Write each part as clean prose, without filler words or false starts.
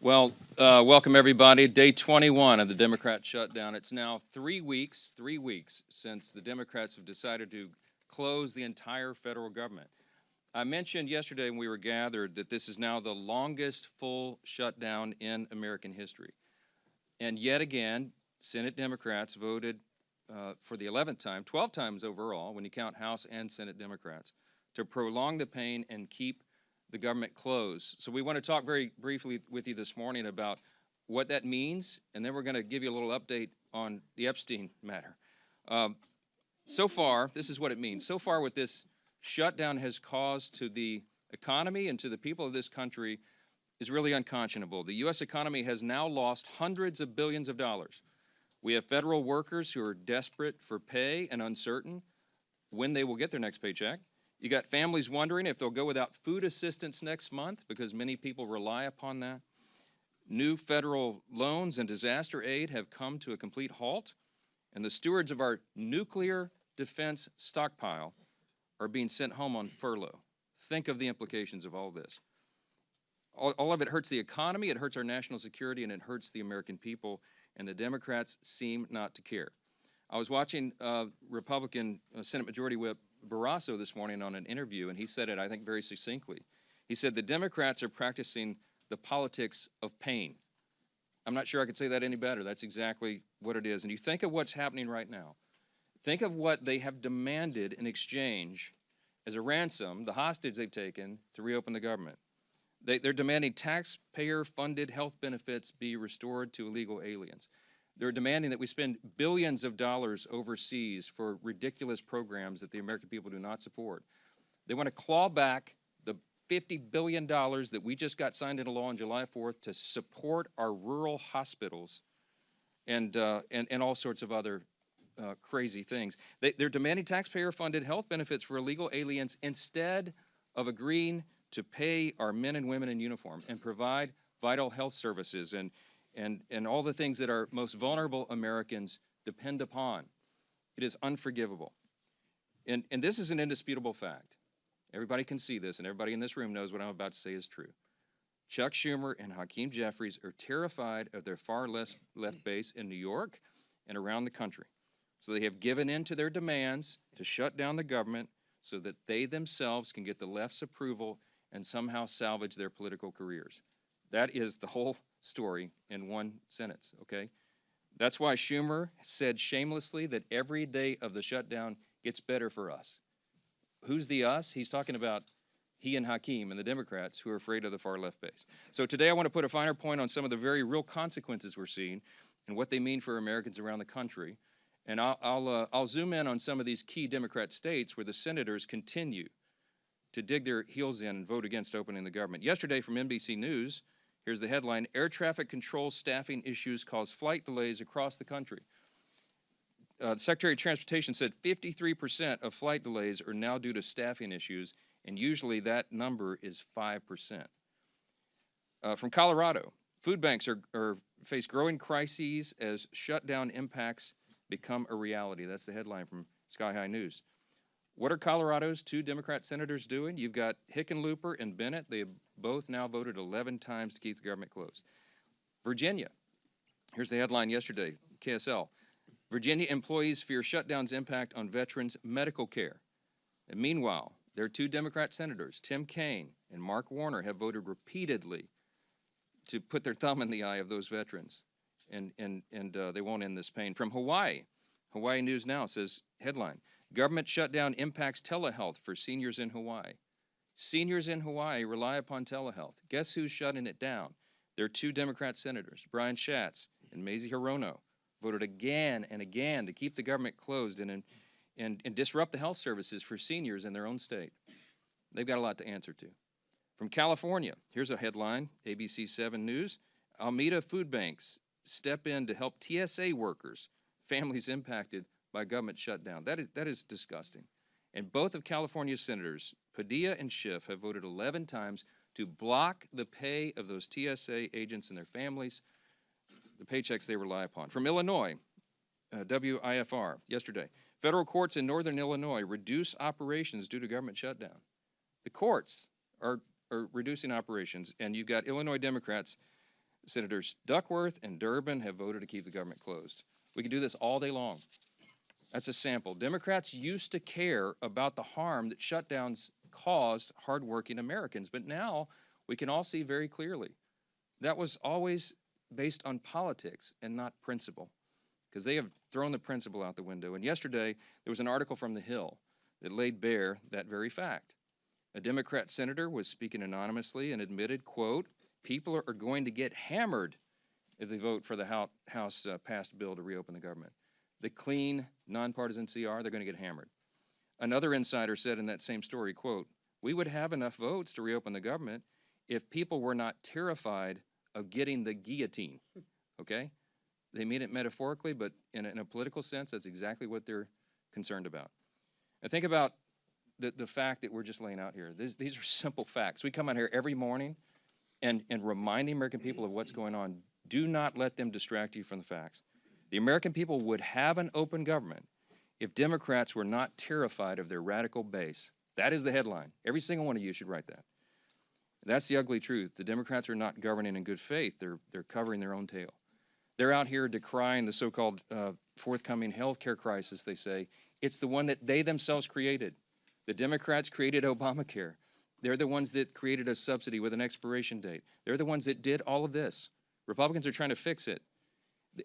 Well, welcome everybody. Day 21 of the Democrat shutdown. It's now 3 weeks since the Democrats have decided to close the entire federal government. I mentioned yesterday when we were gathered that this is now the longest full shutdown in American history. And yet again, Senate Democrats voted for the 11th time, 12 times overall, when you count House and Senate Democrats, to prolong the pain and keep the government closed. So we want to talk very briefly with you this morning about what that means, and then we're going to give you a little update on the Epstein matter. So far, this is what it means. So far, what this shutdown has caused to the economy and to the people of this country is really unconscionable. The U.S. economy has now lost hundreds of billions of dollars. We have federal workers who are desperate for pay and uncertain when they will get their next paycheck. You got families wondering if they'll go without food assistance next month because many people rely upon that. New federal loans and disaster aid have come to a complete halt, and the stewards of our nuclear defense stockpile are being sent home on furlough. Think of the implications of all this. All of it hurts the economy, it hurts our national security, and it hurts the American people, and the Democrats seem not to care. I was watching Republican Senate Majority Whip Barrasso this morning on an interview, and he said it, I think, very succinctly. He said the Democrats are practicing the politics of pain. I'm not sure I could say that any better. That's exactly what it is. And you think of what's happening right now. Think of what they have demanded in exchange as a ransom, the hostage they've taken to reopen the government. They're demanding taxpayer-funded health benefits be restored to illegal aliens. They're demanding that we spend billions of dollars overseas for ridiculous programs that the American people do not support. They want to claw back the $50 billion that we just got signed into law on July 4th to support our rural hospitals and all sorts of other crazy things. They're demanding taxpayer-funded health benefits for illegal aliens instead of agreeing to pay our men and women in uniform and provide vital health services and all the things that our most vulnerable Americans depend upon. It is unforgivable. And this is an indisputable fact. Everybody can see this, and everybody in this room knows what I'm about to say is true. Chuck Schumer and Hakeem Jeffries are terrified of their far left base in New York and around the country. So they have given in to their demands to shut down the government so that they themselves can get the left's approval and somehow salvage their political careers. That is the whole story in one sentence, okay? That's why Schumer said shamelessly that every day of the shutdown gets better for us. Who's the us? He's talking about he and Hakeem and the Democrats who are afraid of the far left base. So today I want to put a finer point on some of the very real consequences we're seeing and what they mean for Americans around the country. And I'll zoom in on some of these key Democrat states where the senators continue to dig their heels in and vote against opening the government. Yesterday from NBC News, here's the headline: air traffic control staffing issues cause flight delays across the country. The Secretary of Transportation said 53% of flight delays are now due to staffing issues, and usually that number is 5%. From Colorado, food banks face growing crises as shutdown impacts become a reality. That's the headline from Sky High News. What are Colorado's two Democrat senators doing? You've got Hickenlooper and Bennett. They have both now voted 11 times to keep the government closed. Virginia, here's the headline yesterday, KSL. Virginia employees fear shutdown's impact on veterans' medical care. And meanwhile, their two Democrat senators, Tim Kaine and Mark Warner, have voted repeatedly to put their thumb in the eye of those veterans, and they won't end this pain. From Hawaii, Hawaii News Now says, headline, government shutdown impacts telehealth for seniors in Hawaii. Seniors in Hawaii rely upon telehealth. Guess who's shutting it down? Their two Democrat senators, Brian Schatz and Mazie Hirono, voted again and again to keep the government closed and disrupt the health services for seniors in their own state. They've got a lot to answer to. From California, here's a headline, ABC 7 News. Alameda food banks step in to help TSA workers, families impacted by government shutdown. That is disgusting. And both of California's senators, Padilla and Schiff, have voted 11 times to block the pay of those TSA agents and their families, the paychecks they rely upon. From Illinois, WIFR, yesterday, federal courts in northern Illinois reduce operations due to government shutdown. The courts are reducing operations, and you've got Illinois Democrats Senators Duckworth and Durbin have voted to keep the government closed. We could do this all day long. That's a sample. Democrats used to care about the harm that shutdowns caused hardworking Americans, but now we can all see very clearly that was always based on politics and not principle, because they have thrown the principle out the window. And yesterday, there was an article from The Hill that laid bare that very fact. A Democrat senator was speaking anonymously and admitted, quote, people are going to get hammered if they vote for the House passed bill to reopen the government. The clean, nonpartisan CR, they're going to get hammered. Another insider said in that same story, quote, we would have enough votes to reopen the government if people were not terrified of getting the guillotine, okay? They mean it metaphorically, but in a political sense, that's exactly what they're concerned about. And think about the fact that we're just laying out here. These are simple facts. We come out here every morning and remind the American people of what's going on. Do not let them distract you from the facts. The American people would have an open government if Democrats were not terrified of their radical base. That is the headline. Every single one of you should write that. That's the ugly truth. The Democrats are not governing in good faith. They're covering their own tail. They're out here decrying the so-called forthcoming health care crisis, they say. It's the one that they themselves created. The Democrats created Obamacare. They're the ones that created a subsidy with an expiration date. They're the ones that did all of this. Republicans are trying to fix it.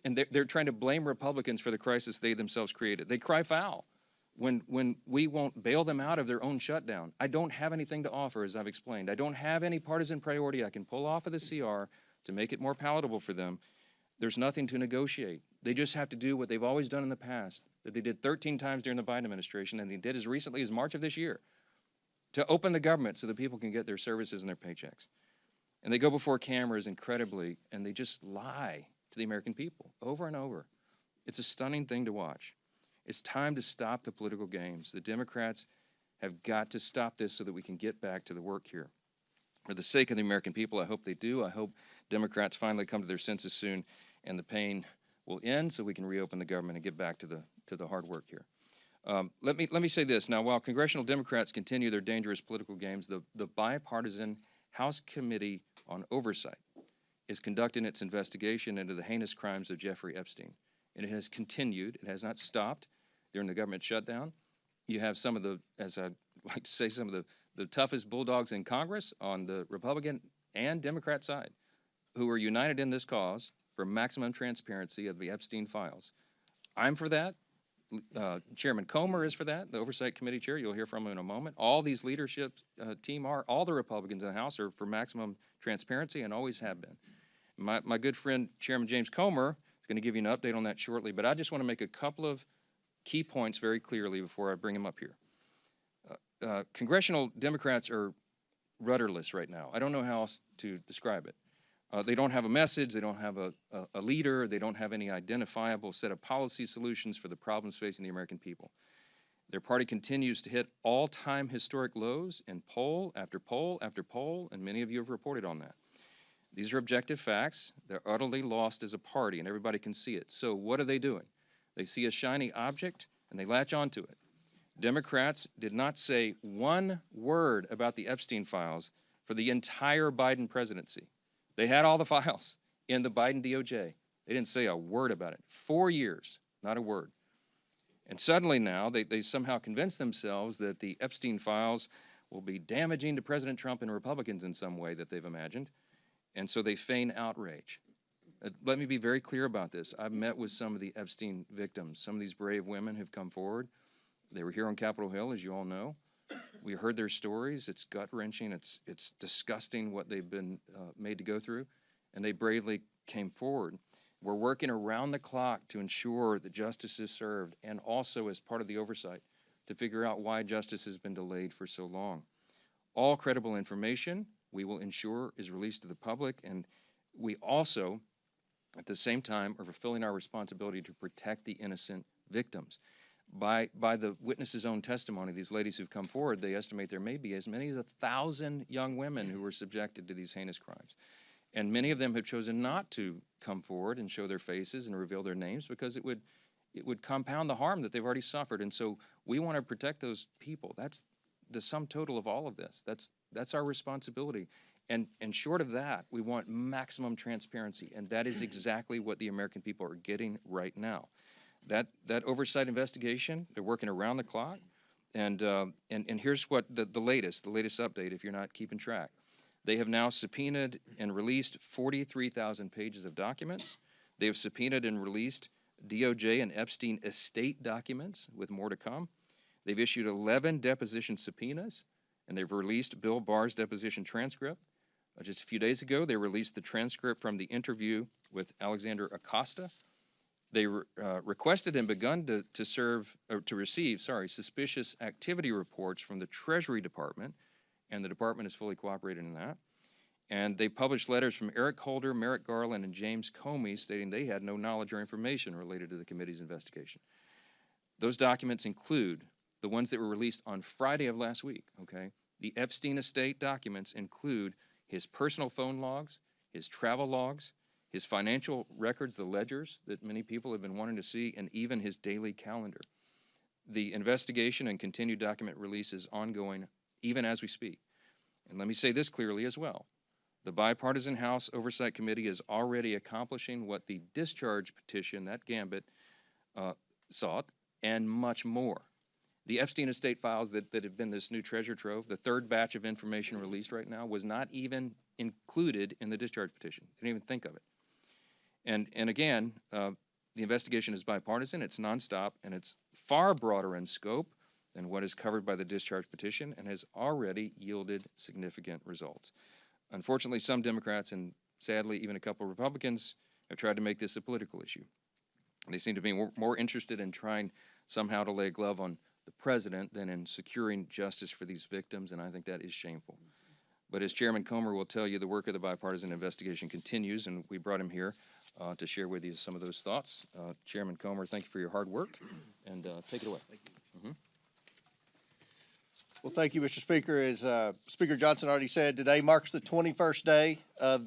And they're trying to blame Republicans for the crisis they themselves created. They cry foul when we won't bail them out of their own shutdown. I don't have anything to offer, as I've explained. I don't have any partisan priority I can pull off of the CR to make it more palatable for them. There's nothing to negotiate. They just have to do what they've always done in the past, that they did 13 times during the Biden administration, and they did as recently as March of this year, to open the government so that people can get their services and their paychecks. And they go before cameras incredibly, and they just lie to the American people over and over. It's a stunning thing to watch. It's time to stop the political games. The Democrats have got to stop this so that we can get back to the work here. For the sake of the American people, I hope they do. I hope Democrats finally come to their senses soon and the pain will end so we can reopen the government and get back to the hard work here. Let me say this. Now, while congressional Democrats continue their dangerous political games, the bipartisan House Committee on Oversight is conducting its investigation into the heinous crimes of Jeffrey Epstein. And it has continued. It has not stopped during the government shutdown. You have some of the, as I like to say, some of the toughest bulldogs in Congress on the Republican and Democrat side who are united in this cause for maximum transparency of the Epstein files. I'm for that. Chairman Comer is for that, the Oversight Committee chair. You'll hear from him in a moment. All these leadership team are, all the Republicans in the House are for maximum transparency and always have been. My good friend, Chairman James Comer, is going to give you an update on that shortly, but I just want to make a couple of key points very clearly before I bring him up here. Congressional Democrats are rudderless right now. I don't know how else to describe it. They don't have a message, they don't have a leader, they don't have any identifiable set of policy solutions for the problems facing the American people. Their party continues to hit all-time historic lows in poll after poll after poll, and many of you have reported on that. These are objective facts. They're utterly lost as a party, and everybody can see it. So what are they doing? They see a shiny object, and they latch onto it. Democrats did not say one word about the Epstein files for the entire Biden presidency. They had all the files in the Biden DOJ. They didn't say a word about it. 4 years, not a word. And suddenly now, they somehow convinced themselves that the Epstein files will be damaging to President Trump and Republicans in some way that they've imagined. And so they feign outrage. Let me be very clear about this. I've met with some of the Epstein victims. Some of these brave women have come forward. They were here on Capitol Hill, as you all know. We heard their stories. It's gut-wrenching. It's disgusting what they've been made to go through, and they bravely came forward. We're working around the clock to ensure that justice is served, and also as part of the oversight to figure out why justice has been delayed for so long. All credible information we will ensure is released to the public, and we also, at the same time, are fulfilling our responsibility to protect the innocent victims. By the witnesses' own testimony, these ladies who've come forward, they estimate there may be as many as 1,000 young women who were subjected to these heinous crimes. And many of them have chosen not to come forward and show their faces and reveal their names because it would compound the harm that they've already suffered. And so we want to protect those people. That's the sum total of all of this. That's our responsibility. And short of that, we want maximum transparency, and that is exactly what the American people are getting right now. That oversight investigation, they're working around the clock, and here's what the latest update, if you're not keeping track. They have now subpoenaed and released 43,000 pages of documents. They have subpoenaed and released DOJ and Epstein estate documents, with more to come. They've issued 11 deposition subpoenas, and they've released Bill Barr's deposition transcript. Just a few days ago, they released the transcript from the interview with Alexander Acosta. They requested and begun to receive suspicious activity reports from the Treasury Department, and the department is fully cooperating in that. And they published letters from Eric Holder, Merrick Garland, and James Comey stating they had no knowledge or information related to the committee's investigation. Those documents include the ones that were released on Friday of last week, okay? The Epstein estate documents include his personal phone logs, his travel logs, his financial records, the ledgers that many people have been wanting to see, and even his daily calendar. The investigation and continued document release is ongoing even as we speak. And let me say this clearly as well. The Bipartisan House Oversight Committee is already accomplishing what the discharge petition, that gambit, sought, and much more. The Epstein estate files that have been this new treasure trove, the third batch of information released right now, was not even included in the discharge petition. Didn't even think of it. And again, the investigation is bipartisan, it's nonstop, and it's far broader in scope than what is covered by the discharge petition, and has already yielded significant results. Unfortunately, some Democrats, and sadly even a couple of Republicans, have tried to make this a political issue. They seem to be more interested in trying somehow to lay a glove on the president than in securing justice for these victims, and I think that is shameful. But as Chairman Comer will tell you, the work of the bipartisan investigation continues, and we brought him here to share with you some of those thoughts. Chairman Comer, thank you for your hard work, and take it away. Thank you. Well, thank you, Mr. Speaker. As Speaker Johnson already said, today marks the 21st day of